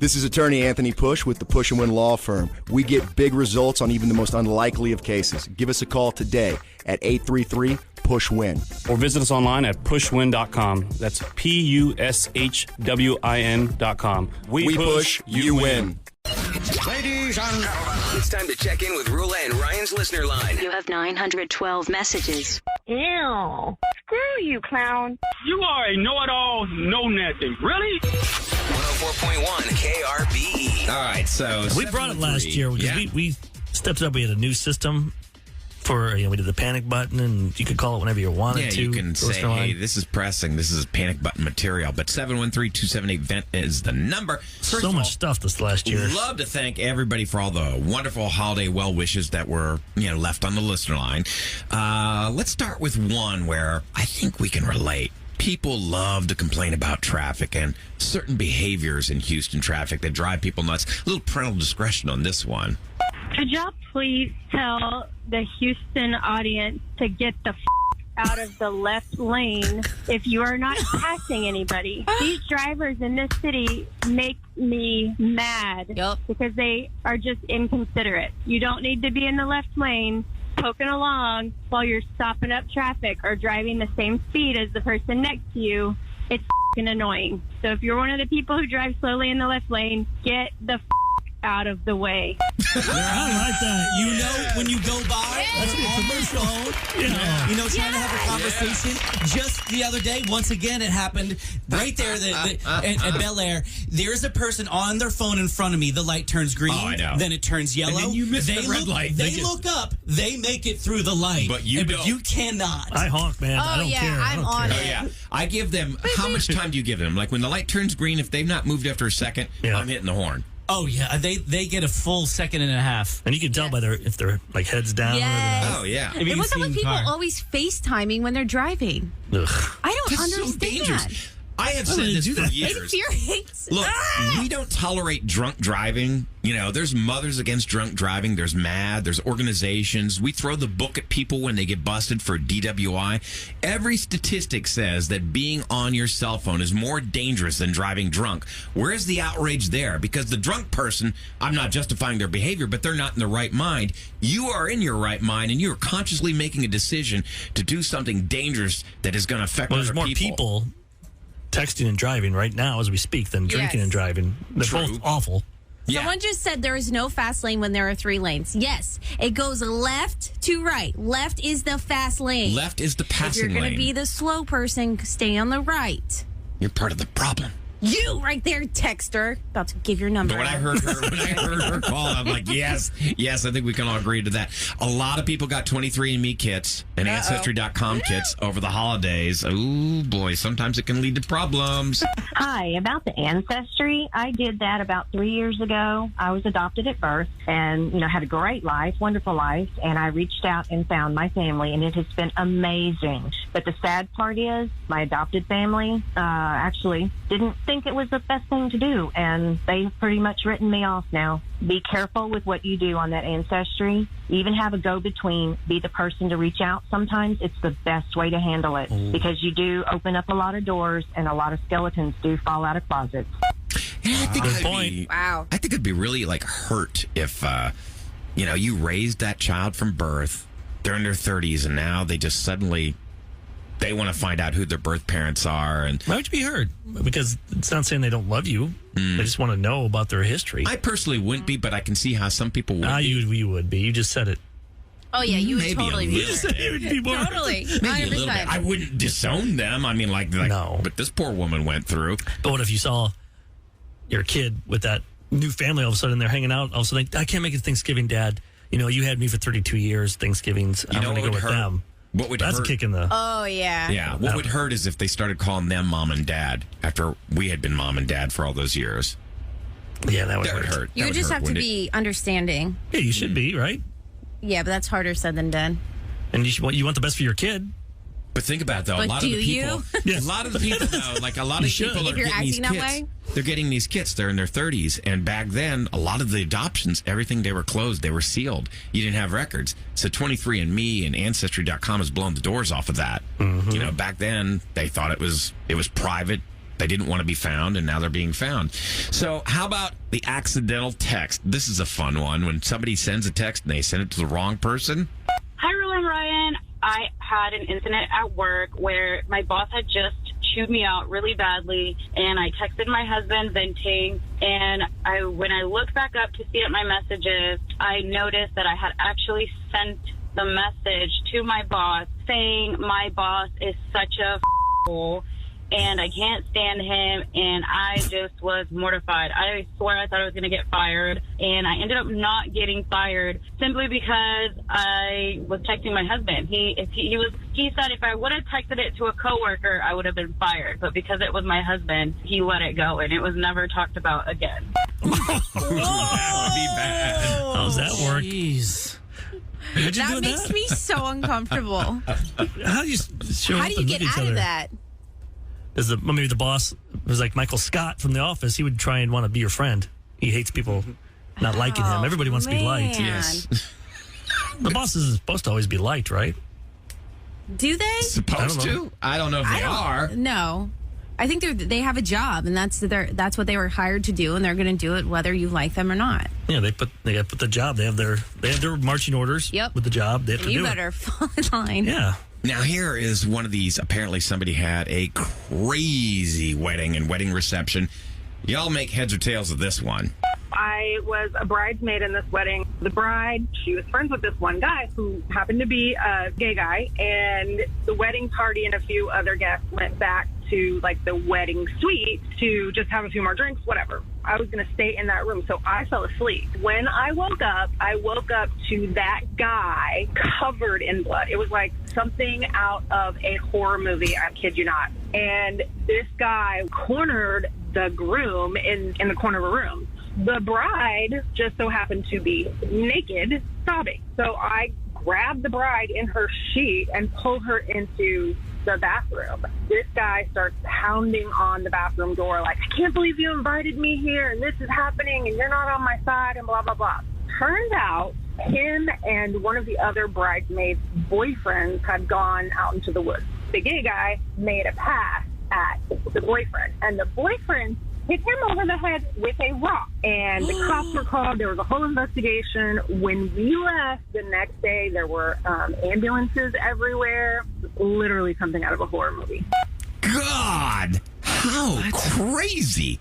This is attorney Anthony Push with the Push and Win Law Firm. We get big results on even the most unlikely of cases. Give us a call today at 833-PUSH-WIN. Or visit us online at pushwin.com. That's PUSHWIN.com. We push, you win. Ladies and gentlemen, it's time to check in with Rula and Ryan's listener line. You have 912 messages. Ew. Screw you, clown. You are a know-it-all, know-nothing. Really? 104.1 KRBE. All right, so we brought it last year because we stepped it up. We had a new system for, we did the panic button, and you could call it whenever you wanted to. Yeah, you can say, hey, this is pressing. This is panic button material. But 713-278-VENT is the number. First so much stuff this last year. Love to thank everybody for all the wonderful holiday well wishes that were left on the listener line. Let's start with one where I think we can relate. People love to complain about traffic and certain behaviors in Houston traffic that drive people nuts. A little parental discretion on this one. Could y'all please tell the Houston audience to get the out of the left lane if you are not passing anybody? These drivers in this city make me mad because they are just inconsiderate. You don't need to be in the left lane poking along while you're stopping up traffic or driving the same speed as the person next to you. It's annoying. So if you're one of the people who drive slowly in the left lane, get the out of the way. I like that. You know, when you go by, that's a commercial. Trying to have a conversation. Just the other day, once again, it happened right there at Bel Air. There's a person on their phone in front of me. The light turns green. Oh, I know. Then it turns yellow. And then you miss the red light. They look up. They make it through the light. But you don't. But you cannot. I honk, man. I don't care. I'm on it. Oh, yeah. I give them, how much time do you give them? Like when the light turns green, if they've not moved after a second, I'm hitting the horn. Oh, yeah. They get a full second and a half. And you can tell by if they're like heads down. Yes. Oh, yeah. And what's up with people always FaceTiming when they're driving? Ugh. I don't That's understand. so dangerous. I have said this for years. It infuriates. Look, we don't tolerate drunk driving. There's Mothers Against Drunk Driving. There's MAD. There's organizations. We throw the book at people when they get busted for DWI. Every statistic says that being on your cell phone is more dangerous than driving drunk. Where's the outrage there? Because the drunk person, I'm not justifying their behavior, but they're not in the right mind. You are in your right mind, and you are consciously making a decision to do something dangerous that is going to affect other there's more people texting and driving right now as we speak than drinking and driving. They're both awful. Someone just said there is no fast lane when there are 3 lanes. Yes, it goes left to right. Left is the fast lane. Left is the passing lane. If you're going to be the slow person, stay on the right. You're part of the problem. You right there, texter. About to give your number. But when I heard her call, I'm like, yes, I think we can all agree to that. A lot of people got 23andMe kits and Ancestry.com kits over the holidays. Oh, boy, sometimes it can lead to problems. Hi, about the Ancestry, I did that about 3 years ago. I was adopted at birth and, had a great life, wonderful life, and I reached out and found my family, and it has been amazing. But the sad part is my adopted family actually didn't think it was the best thing to do, and they've pretty much written me off now. Be careful with what you do on that Ancestry. Even have a go-between. Be the person to reach out. Sometimes it's the best way to handle it because you do open up a lot of doors, and a lot of skeletons do fall out of closets. Yeah, I think Good point. Wow. I think it'd be really hurt if you raised that child from birth. They're in their 30s, and now they just suddenly they want to find out who their birth parents are. And why would you be hurt? Because it's not saying they don't love you. They just want to know about their history. I personally wouldn't be, but I can see how some people would. You would be. You just said it. Oh, yeah, you would Maybe totally a be. little You would be more. Totally. Maybe a little 100%. bit. I wouldn't disown them. I mean, No. But this poor woman went through. But what if you saw your kid with that new family all of a sudden they're hanging out? All of a sudden, I can't make it Thanksgiving, Dad. You had me for 32 years. Thanksgivings. I'm going to go with them. What would That's hurt? kicking the. Oh, yeah. Yeah. What would hurt is if they started calling them mom and dad after we had been mom and dad for all those years. Yeah, that would hurt. You would just have to be understanding. Yeah, you should be, right? Yeah, but that's harder said than done. And you want the best for your kid. But think about it, though. But a lot of do the people, you? a lot of the people, though, like a lot of people If are you're getting these acting that kits. way? They're getting these kits. They're in their 30s, and back then, a lot of the adoptions, everything they were closed, they were sealed. You didn't have records. So 23andMe and Ancestry.com has blown the doors off of that. Back then they thought it was private. They didn't want to be found, and now they're being found. So how about the accidental text? This is a fun one. When somebody sends a text and they send it to the wrong person. Hi, Rule and Ryan. I had an incident at work where my boss had just chewed me out really badly, and I texted my husband venting, and when I looked back up to see at my messages, I noticed that I had actually sent the message to my boss saying my boss is such a fool and I can't stand him, and I just was mortified. I swear I thought I was going to get fired, and I ended up not getting fired simply because I was texting my husband. He said if I would have texted it to a coworker, I would have been fired, but because it was my husband, he let it go, and it was never talked about again. That would be bad. How's that work? Jeez. That makes me so uncomfortable. How do you show How up do you and get meet each out other? of that? Maybe the boss was like Michael Scott from The Office. He would try and want to be your friend. He hates people not liking him. Everybody wants to be liked. Yes. The boss is supposed to always be liked, right? Do they? Supposed to? I don't know if they are. No. I think they have a job, and that's what they were hired to do, and they're going to do it whether you like them or not. Yeah, they put the job. They have their marching orders. Yep. With the job, they have to do You it. better fall in line. Yeah. Now, here is one of these. Apparently, somebody had a crazy wedding and wedding reception. Y'all make heads or tails of this one. I was a bridesmaid in this wedding. The bride, she was friends with this one guy who happened to be a gay guy, and the wedding party and a few other guests went back to like the wedding suite to just have a few more drinks, whatever. I was going to stay in that room, so I fell asleep. When I woke up to that guy covered in blood. It was like something out of a horror movie, I kid you not. And this guy cornered the groom in the corner of a room. The bride just so happened to be naked, sobbing. So I grabbed the bride in her sheet and pulled her into the bathroom. This guy starts pounding on the bathroom door like, I can't believe you invited me here, and this is happening, and you're not on my side, and blah, blah, blah. Turns out him and one of the other bridesmaids' boyfriends had gone out into the woods. The gay guy made a pass at the boyfriend, and the boyfriend hit him over the head with a rock. And the cops were called. There was a whole investigation. When we left the next day, there were ambulances everywhere. Literally something out of a horror movie. God, how crazy.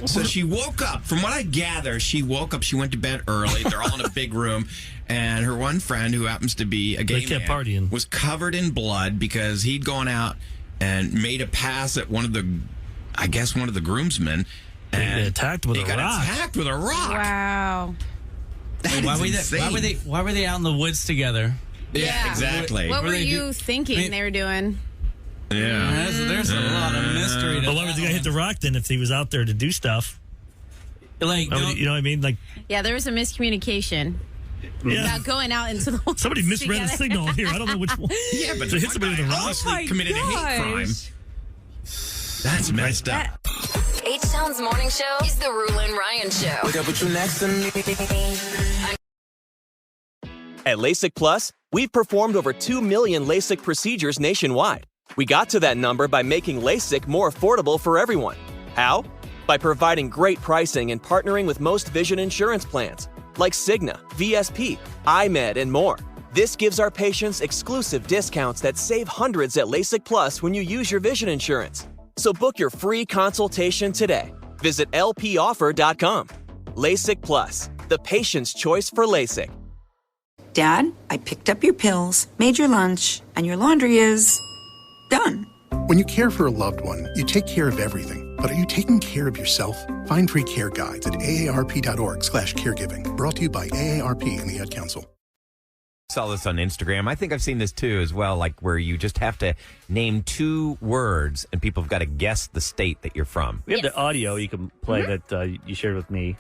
So she woke up. From what I gather, she woke up. She went to bed early. They're all in a big room. And her one friend, who happens to be a gay man, partying. was covered in blood because he'd gone out and made a pass at one of the groomsmen. And he got attacked with a rock. Wow. Why were they out in the woods together? Yeah, exactly. What were you thinking they were doing? Yeah. There's a lot of mystery to But why would the guy hit the rock then if he was out there to do stuff? Like, you know what I mean? Like, Yeah, there was a miscommunication about going out into the woods somebody misread together. the signal here. I don't know which one. Yeah, but to hit somebody with a rock. obviously committed a hate crime. That's messed up. H-Town's morning show is the Rule and Ryan Show. Wake up with you next to me. At LASIK Plus, we've performed over 2 million LASIK procedures nationwide. We got to that number by making LASIK more affordable for everyone. How? By providing great pricing and partnering with most vision insurance plans, like Cigna, VSP, iMed, and more. This gives our patients exclusive discounts that save hundreds at LASIK Plus when you use your vision insurance. So book your free consultation today. Visit lpoffer.com. LASIK Plus, the patient's choice for LASIK. Dad, I picked up your pills, made your lunch, and your laundry is done. When you care for a loved one, you take care of everything. But are you taking care of yourself? Find free care guides at aarp.org/caregiving. Brought to you by AARP and the Ad Council. Saw this on Instagram. I think I've seen this too as well, like where you just have to name 2 words and people have got to guess the state that you're from. We have the audio you can play that you shared with me.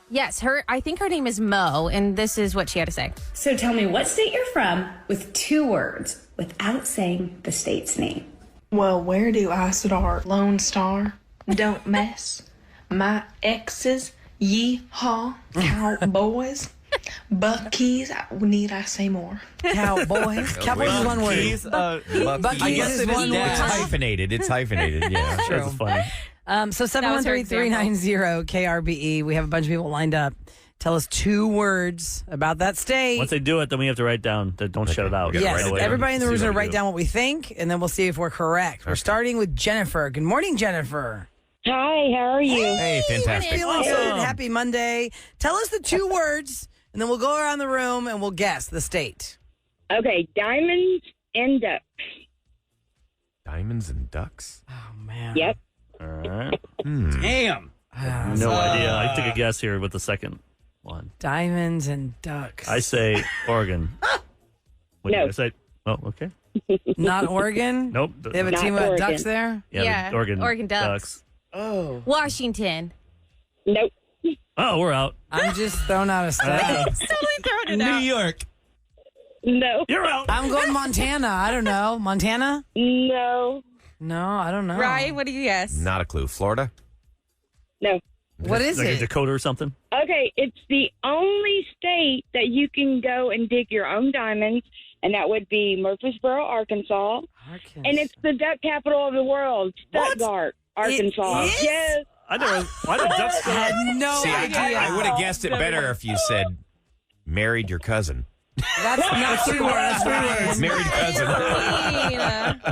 Yes, I think her name is Mo, and this is what she had to say. So tell me what state you're from with 2 words without saying the state's name. Well, where do I start? Lone Star, don't mess, my exes, yeehaw, cowboys, Bucky's. Need I say more? Cowboys. Cowboys is one word. Bucky's. I guess is one word. It's hyphenated. It's hyphenated. Yeah, True. That's funny. So 713-390-KRBE. We have a bunch of people lined up. Tell us 2 words about that state. Once they do it, then we have to write down. Don't shut it out. Yes, everybody in the room is going to write down what we think, and then we'll see if we're correct. Okay. We're starting with Jennifer. Good morning, Jennifer. Hi, how are you? Hey, fantastic. Feeling good. Happy Monday. Tell us the 2 words, and then we'll go around the room and we'll guess the state. Okay, diamonds and ducks. Diamonds and ducks? Oh, man. Yep. All right. Damn. No idea. I took a guess here with the second one. Diamonds and ducks. I say Oregon. What No. do you say? Oh, okay. Not Oregon? Nope. They have a team of ducks there? Yeah, Oregon Ducks. Oh. Washington. Nope. Oh, we're out. I'm just throwing out a state. Totally throwing it New out. York. No. You're out. I'm going Montana. I don't know. Montana? No. No, I don't know. Ryan, what do you guess? Not a clue. Florida? No. What is like it? a Dakota or something? Okay, it's the only state that you can go and dig your own diamonds, and that would be Murfreesboro, Arkansas. And it's the duck capital of the world, Stuttgart, Arkansas. It is? Yes. I never. Why did ducks go? I had no See, idea. I would have guessed it better if you said married your cousin. That's not 3 words. That's 3 words. Married cousin.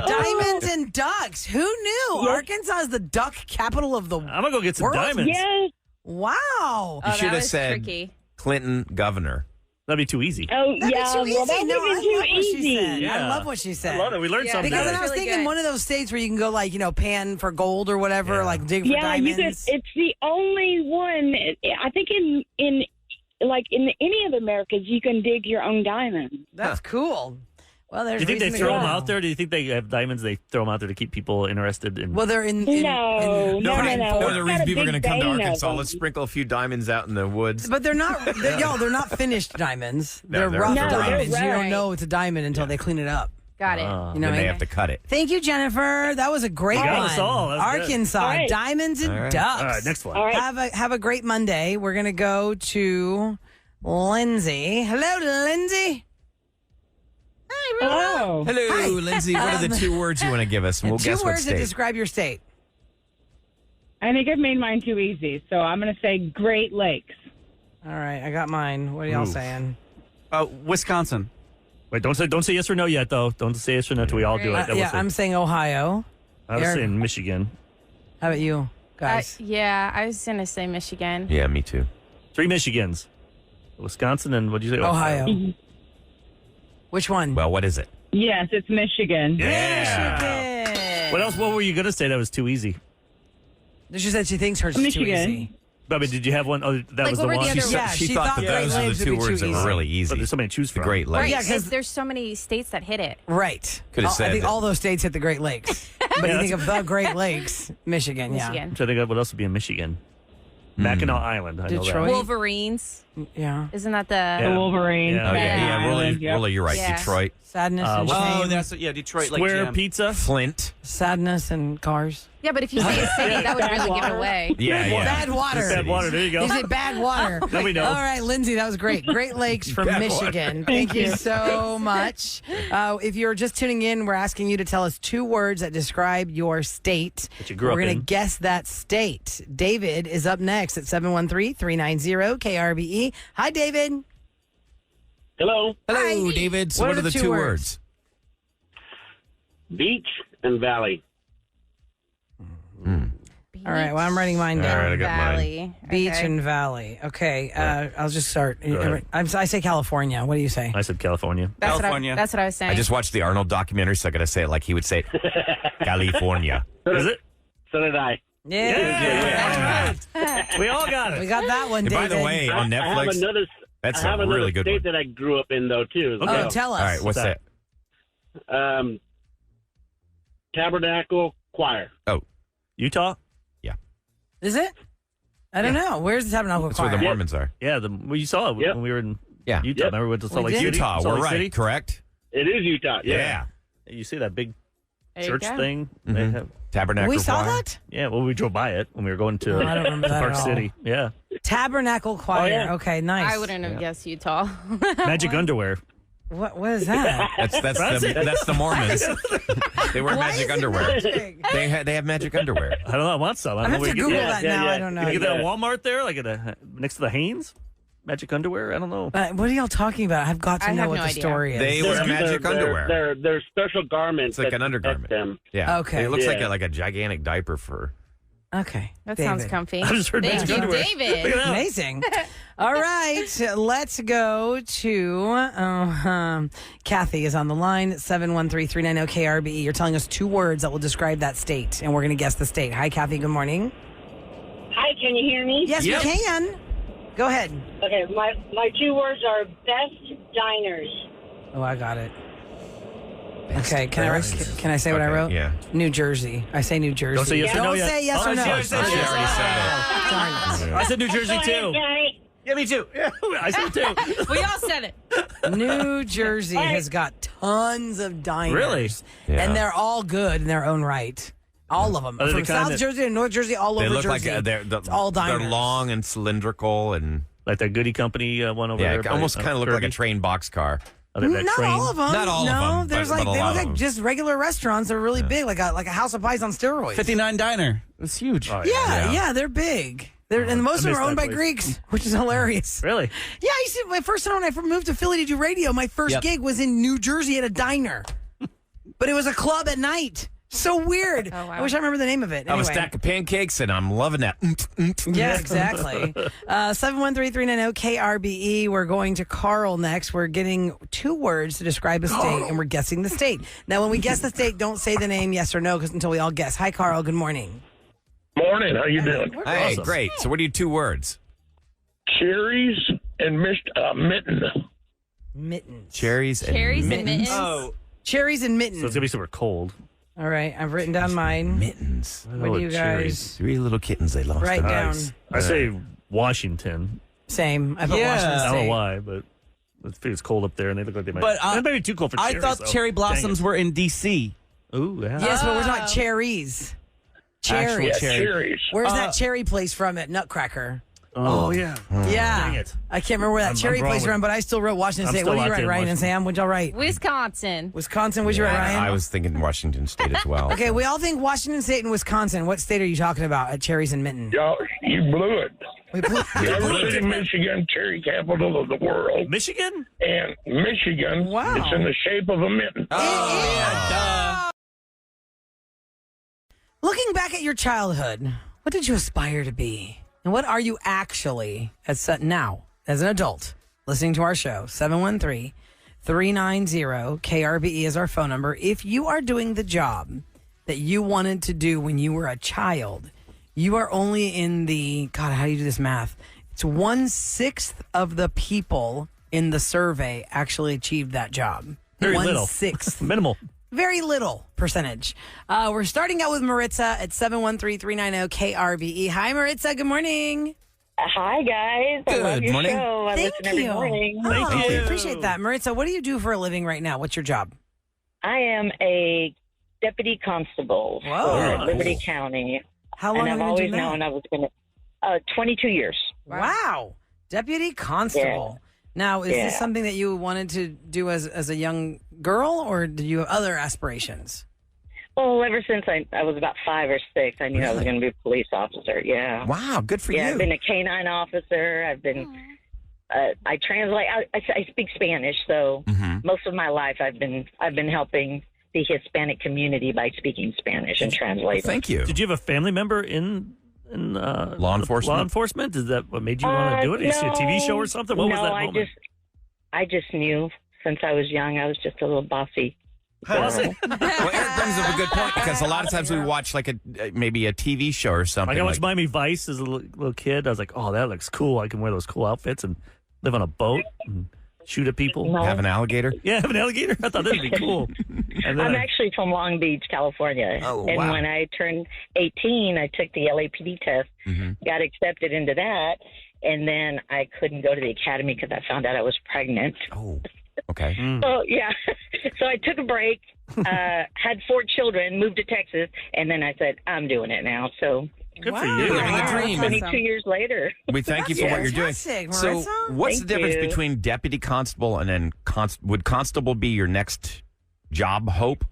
Diamonds and ducks. Who knew? Yes. Arkansas is the duck capital of the I'm gonna go get some world? diamonds. Yes. Wow. You should that have was said tricky. Clinton governor. That'd be too easy. Oh, That'd yeah. be too Well, easy. that No, would I be too love what she easy. said. I Yeah. love what she said. I love it. We learned something. Because That's I was really thinking good. one of those states where you can go, like, pan for gold or whatever, Yeah. like dig for Yeah, you diamonds. could. It's the only one. I think in any of the Americas, you can dig your own diamonds. That's cool. Well, there's Do you think they reason to throw go them now. out there? Do you think they have diamonds? They throw them out there to keep people interested in. Well, they're in No, in no, no. One of the reasons people are going to come to Big vein of Arkansas, them. let's sprinkle a few diamonds out in the woods. But they're not, they're not finished diamonds. No, they're they're rough rough. diamonds. No, You they're don't know it's a diamond until they clean it up. Got it. You know then what I they mean? have to cut it. Thank you, Jennifer. That was a great You got one. us all. That was good. Arkansas, All right. diamonds and All right. ducks. All right, next one. All right. Have a great Monday. We're gonna go to Lindsay. Hello, Lindsay. Hello. Hello, Hi. Lindsay. What are the 2 words you want to give us? And we'll Two guess what words that state. describe your state. I think I've made mine too easy, so I'm going to say Great Lakes. All right, I got mine. What are y'all Ooh. saying? Wisconsin. Wait, don't say yes or no yet, though. Don't say yes or no until we all do it. Then we'll say. I'm saying Ohio. I was Eric. saying Michigan. How about you, guys? Yeah, I was going to say Michigan. Yeah, me too. 3 Michigans. Wisconsin and what did you say? Ohio. Which one? Well, what is it? Yes, it's Michigan. Michigan. What else? What were you going to say that was too easy? She said she thinks hers is too Michigan. easy. I mean, did you have one? Oh, that Like, was what the were the one. other She, ones? she thought that Great those are Lakes the would 2 be words too that were easy. really But easy. there's so many to choose The from. Great Right, Lakes. Yeah, 'cause- there's so many states that hit it. Right. Could have I said think that. all those states hit the Great Lakes. But you think of the Great Lakes, Michigan, yeah. Michigan. I'm trying to think of what else would be in Michigan. Mackinac Island. I know Detroit. that. Wolverines. Yeah. Isn't that the... Yeah. The Wolverines. Yeah. Oh, yeah, Staten yeah. Island, yep. Really, you're right. Yeah. Detroit. Sadness and what- shame. that's Detroit. Square Jam. pizza. Flint. Sadness and cars. Yeah, but if you say a city, that would really give it away. Yeah, yeah. Bad water. Bad water. There you go. You said bad water. Now we know. All right, Lindsay, that was great. Great Lakes from Bad Michigan. water. Thank you so much. If you're just tuning in, we're asking you to tell us 2 words that describe your state. That you grew We're up gonna in. guess that state. David is up next at 713-390-KRBE. Hi, David. Hello. Hello, David. So what are the 2 words? Beach and valley. All right, well, I'm writing mine down. All right, I got mine. Valley. Beach Okay. and valley. Okay, I'll just start. ahead. I say California. What do you say? I said California. That's California. What I was saying. I just watched the Arnold documentary, so I got to say it like he would say it. California. Is it? So did I. Yeah. We all got it. We got that one, And David. by the way, on I have Netflix, another. that's I have a another really good state one. that I grew up in though too. Oh, So, tell us. All right, what's that? Tabernacle Choir. Oh, Utah. Is it? I don't know. Where's the Tabernacle that's Choir? where the Mormons are. Yeah, well, you saw it when we were in Yeah. Utah. Remember we went to Salt We Lake did? City? Utah, Salt we're Lake right, City? correct? It is Utah. Yeah. You see that big There you church go. thing? Mhm. They have, Tabernacle We saw Choir. that? yeah, well, we drove by it when we were going to I don't remember that Park at all. City. Yeah. Tabernacle Choir. Oh, yeah. Okay, nice. I wouldn't have guessed Utah. Magic underwear. What is that? That's the Mormons. They wear magic underwear. They have magic underwear. I don't know. I want some. I I don't have know to where you Google get that now. I don't know. Can you get that at Walmart there, like next to the Hanes? Magic underwear? I don't know. What are y'all talking about? I've got to know what the story is. They wear magic underwear. They're special garments. It's like an undergarment. Yeah. Okay. It looks like a gigantic diaper for. Okay. That David. sounds comfy. I just heard Thank magic you, underwear. David. Look at that. Amazing. All right, let's go to Kathy is on the line, 713-390-KRBE. You're telling us 2 words that will describe that state, and we're going to guess the state. Hi, Kathy. Good morning. Hi, can you hear me? Yes, we can. Go ahead. Okay, my 2 words are best diners. Oh, I got it. Okay, can I say what I wrote? Yeah. New Jersey. I say New Jersey. Don't say yes or no Don't yet. say yes or no. She already said yes. Sorry. I said New Jersey, Go too. ahead, Johnny. Yeah, me too. Yeah, I said too. We all said it. New Jersey has got tons of diners. Really? Yeah. And they're all good in their own right. All of them. Are they From the kind South that- Jersey to North Jersey, all They over look Jersey. like it's all diners. They're long and cylindrical and Like that Goody Company one over yeah, there. it almost kind of look like a train boxcar. Not all of them. Not all no, of them. there's but like a they lot look of like them. just regular restaurants. They're really big, like a House of Pies on steroids. 59 Diner. It's huge. Oh, Yeah, they're big. And most of them missed are owned that by place. Greeks, which is hilarious. Really? Yeah, you see, my first time when I moved to Philly to do radio, my first gig was in New Jersey at a diner, but it was a club at night. So weird. Oh, wow. I wish I remember the name of it. I have a Anyway. stack of pancakes and I'm loving that. Yeah, exactly. 713-390-KRBE. We're going to Carl next. We're getting 2 words to describe a state, and we're guessing the state. Now, when we guess the state, don't say the name yes or no until we all guess. Hi, Carl. Good morning. Morning. How you doing? Hey, Awesome. great. So what are your 2 words? Cherries and mitten. Mittens. Cherries and mittens. Oh. Cherries and mittens. So it's going to be super cold. All right, I've written down mine. Mittens. What do you guys 3 little kittens they lost. write their down? eyes. I say Washington. Same. I put Yeah. Washington I State. don't know why, but I figure it's cold up there, and they look like they might. But, it might be too cold for I cherries, thought though. cherry blossoms were in D.C. Ooh, yeah. Yes, but we're talking cherries. Cherries. Actual cherry. Cherries. Where's that cherry place from at Nutcracker? Oh, yeah. Yeah. Dang it. I can't remember where that I'm cherry wrong place with- from, but I still wrote Washington I'm State. still What did you locked write, in Ryan and Washington. Sam? What'd y'all write? Wisconsin. Wisconsin. What'd you write, Ryan? I was thinking Washington State as well. Okay, we all think Washington State and Wisconsin. What state are you talking about at Cherries and Mitten? Y'all, you blew it. We blew- Never City, Michigan, cherry capital of the world. Michigan? And Michigan, Wow. it's in the shape of a mitten. Looking back at your childhood, what did you aspire to be? And what are you actually now as an adult listening to our show? 713-390-KRBE is our phone number. If you are doing the job that you wanted to do when you were a child, you are only in the, God, how do you do this math? It's 1/6 of the people in the survey actually achieved that job. Very little. 1/6. Minimal. Very little percentage. We're starting out with Maritza at 713-390-KRBE. Hi, Maritza. Good morning. Hi, guys. I love Good your morning. show. I Thank listen every you. morning. Oh, we appreciate that. Maritza, what do you do for a living right now? What's your job? I am a deputy constable Whoa. for Liberty County. How long and have I've you always been doing known that? I was going to. 22 years. Wow. Deputy constable. Now, is this Yeah. something that you wanted to do as a young girl, or do you have other aspirations? Well, ever since I was about 5 or 6, I knew I was Really? going to be a police officer. Yeah. Wow, good for Yeah, you. I've been a canine officer. I've been. I translate. I speak Spanish, so most of my life I've been helping the Hispanic community by speaking Spanish and translating. Thank you. Did you have a family member in Law enforcement? Law enforcement? Is that what made you want to do it? Did you see a TV show or something? What was that moment? I just knew since I was young. I was just a little bossy. Well, Eric brings up a good point because a lot of times we watch like maybe a TV show or something. Like I watched like- Miami Vice as a little kid. I was like, oh, that looks cool. I can wear those cool outfits and live on a boat and shoot at people. Have an alligator? Yeah, have an alligator. I thought that'd be cool. And then I'm actually from Long Beach, California. Oh, and wow. when I turned 18, I took the LAPD test, got accepted into that, and then I couldn't go to the academy because I found out I was pregnant. Oh, okay. So, yeah. So I took a break, had 4 children, moved to Texas, and then I said, I'm doing it now. So Good for Wow. you. Living the dream. 22 years later. We thank you for what you're doing. Fantastic, So, Marissa. what's the Thank difference you. between deputy constable and then would constable be your next job hope?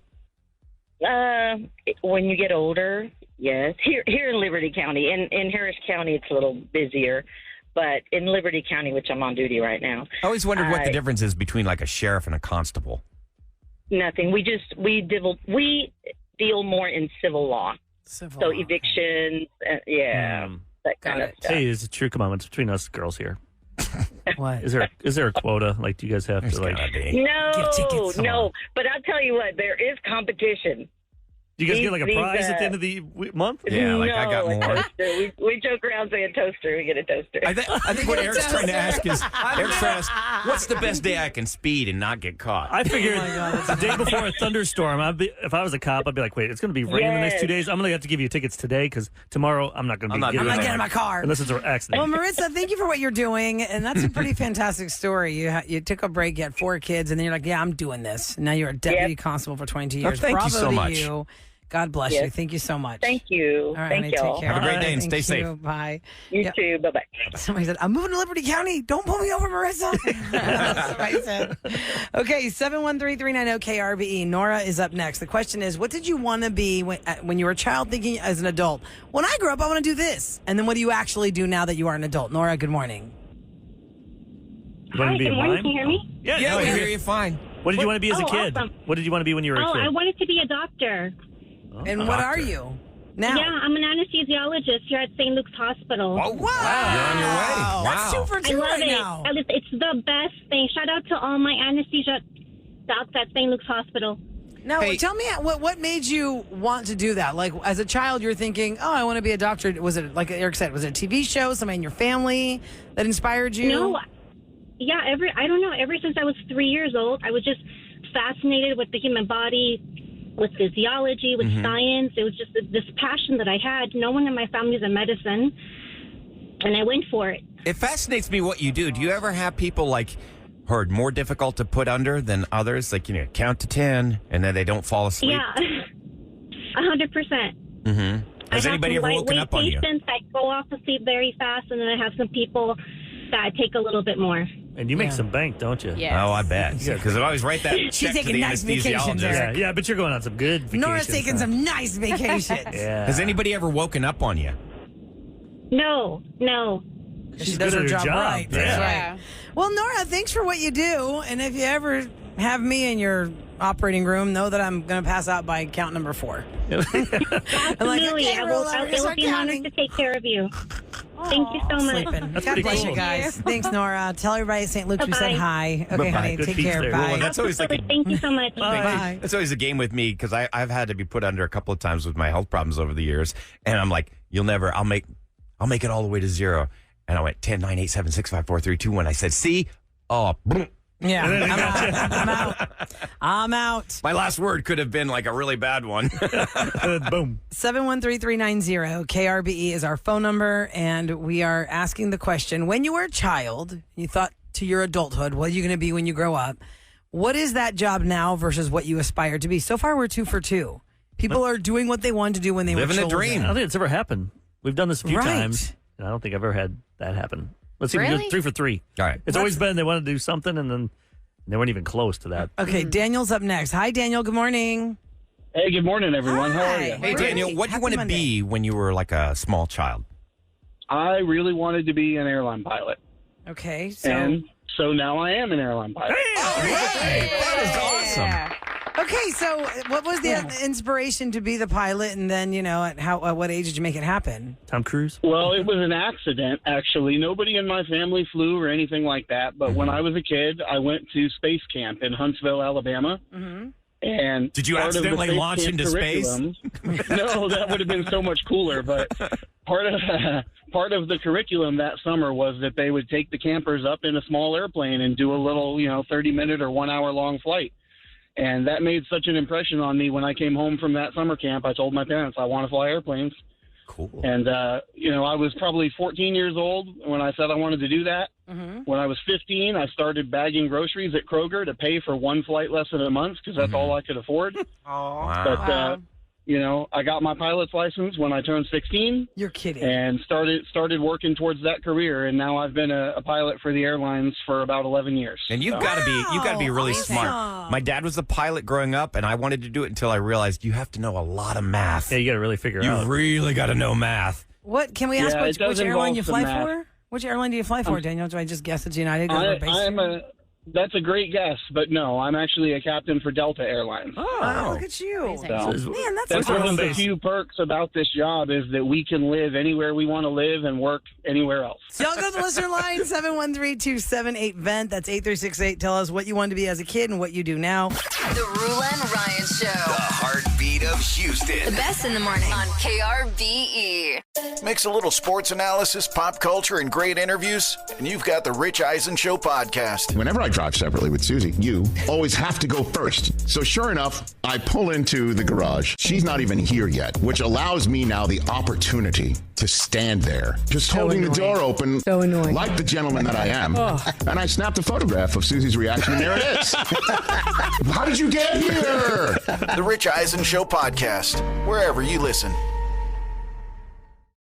When you get older, yes. Here in Liberty County, in Harris County, it's a little busier, but in Liberty County, which I'm on duty right now, I always wondered what the difference is between like a sheriff and a constable. nothing. We deal more in civil law, so evictions, that kind of stuff. Hey, is it true? Come on, it's between us girls here. What? Is there a quota? Like, do you guys have to like? No. But I'll tell you what, there is competition. Do you guys get like a These, prize at the end of the month? Yeah, like I got No, a more. toaster. We joke around saying toaster. We get a toaster. I think what Eric's trying to ask is, what's the best day I can speed and not get caught? I figured the day before a thunderstorm, if I was a cop, I'd be like, wait, it's going to be raining the next 2 days. I'm going to have to give you tickets today because tomorrow I'm not going to be I'm not getting in my car. Unless it's an accident. Well, Marissa, thank you for what you're doing, and that's a pretty fantastic story. You took a break, you had 4 kids, and then you're like, yeah, I'm doing this. And now you're a deputy constable for 22 years. Thank Bravo you so to much. you. God bless you. Thank you so much. Thank you. All right, Thank honey, y'all. take care. Have a great day and Thank stay you. safe. Bye. You too. Bye-bye. Somebody said, I'm moving to Liberty County. Don't pull me over, Marissa. Somebody said. Okay, 713-390-KRBE. Nora is up next. The question is, what did you want to be when you were a child thinking as an adult? When I grew up, I want to do this. And then what do you actually do now that you are an adult? Nora, good morning. You want to be a mime? Can you hear me? Yeah, we hear you fine. What did you want to be as a kid? Awesome. What did you want to be when you were a kid? I wanted to be a doctor. And what are you now? Yeah, I'm an anesthesiologist here at St. Luke's Hospital. Oh, wow. You're on your way. That's Wow. 2 for 2 I love right it. now. It's the best thing. Shout out to all my anesthesia docs at St. Luke's Hospital. Now, tell me what made you want to do that? Like, as a child, you're thinking, oh, I want to be a doctor. Was it, like Eric said, was it a TV show, somebody in your family that inspired you? No, yeah, I don't know. Ever since I was 3 years old, I was just fascinated with the human body, with physiology, with science. It was just this passion that I had. No one in my family is in medicine, and I went for it. It fascinates me what you do. Do you ever have people like who are more difficult to put under than others? Like, count to 10 and then they don't fall asleep? Yeah, 100%. Mm-hmm. Has anybody ever woken up on you? Patients that go off to sleep very fast, and then I have some people that take a little bit more. And you make some bank, don't you? Yes. Oh, I bet. Because I always write that She's check to taking the nice vacations, anesthesiologist. Eric. Yeah, but you're going on some good vacations. Nora's taking some nice vacations. Yeah. Has anybody ever woken up on you? No. She does her job right. Yeah. That's right. Well, Nora, thanks for what you do. And if you ever have me in your operating room, know that I'm going to pass out by count number 4. Absolutely. okay, I will start be honored counting. to take care of you. Thank you so much. Sleeping. That's God pretty bless cool. you guys. Thanks, Nora. Tell everybody at St. Luke's we said Bye-bye. hi. Okay, Bye-bye. honey. Good Take peeps care. there. Bye. Well, that's always like a Thank you so much. Bye. That's always a game with me because I've had to be put under a couple of times with my health problems over the years, and I'm like, I'll make it all the way to 0, and I went 10, 9, 8, 7, 6, 5, 4, 3, 2, 1. I said, see, boom. Yeah, I'm out. My last word could have been like a really bad one. Boom. 713-390 KRBE is our phone number, and we are asking the question: when you were a child, you thought to your adulthood, what are you going to be when you grow up? What is that job now versus what you aspire to be? So far, we're 2 for 2. People are doing what they wanted to do when they Living were the children. dream. I don't think it's ever happened. We've done this a few Right. times, and I don't think I've ever had that happen. Let's see, we Really? do 3 for 3. All right. It's always been they wanted to do something, and then they weren't even close to that. Okay, Daniel's up next. Hi, Daniel. Good morning. Hey, good morning, everyone. How are you? Hey, Daniel, what do you Happy want to Monday. be when you were like a small child? I really wanted to be an airline pilot, Okay, so and so now I am an airline pilot. That is awesome. okay, so what was the inspiration to be the pilot, and then at what age did you make it happen? Tom Cruise? Well, it was an accident, actually. Nobody in my family flew or anything like that. But when I was a kid, I went to space camp in Huntsville, Alabama. Mm-hmm. And Did you part of the accidentally space launch camp into space? curriculum- No, that would have been so much cooler. But part of the curriculum that summer was that they would take the campers up in a small airplane and do a little, 30-minute or 1-hour-long flight. And that made such an impression on me when I came home from that summer camp. I told my parents I want to fly airplanes. Cool. And, I was probably 14 years old when I said I wanted to do that. Mm-hmm. When I was 15, I started bagging groceries at Kroger to pay for one flight lesson a month because that's all I could afford. Wow. But I got my pilot's license when I turned 16. You're kidding. And started working towards that career, and now I've been a pilot for the airlines for about 11 years. And you've got to be really smart. My dad was a pilot growing up, and I wanted to do it until I realized you have to know a lot of math. Yeah, you got to really figure out. You really got to know math. What can we ask? Which airline you fly math. for? Which airline do you fly for, Daniel? Do I just guess it's United? That's a great guess, but no, I'm actually a captain for Delta Airlines. Oh, look at you. Man, that's one of the few perks about this job is that we can live anywhere we want to live and work anywhere else. So y'all go to the listener line, 713-278-VENT. That's 8368. Tell us what you wanted to be as a kid and what you do now. The Rule and Ryan Show. The heartbeat of Houston. The best in the morning on KRBE. Mix a little sports analysis, pop culture, and great interviews, and you've got the Rich Eisen Show podcast. Whenever I drive separately with Susie, you always have to go first. So sure enough, I pull into the garage. She's not even here yet, which allows me now the opportunity to stand there, just holding the door open, like the gentleman that I am. And I snapped a photograph of Susie's reaction, and there it is. How did you get here? The Rich Eisen Show podcast, wherever you listen.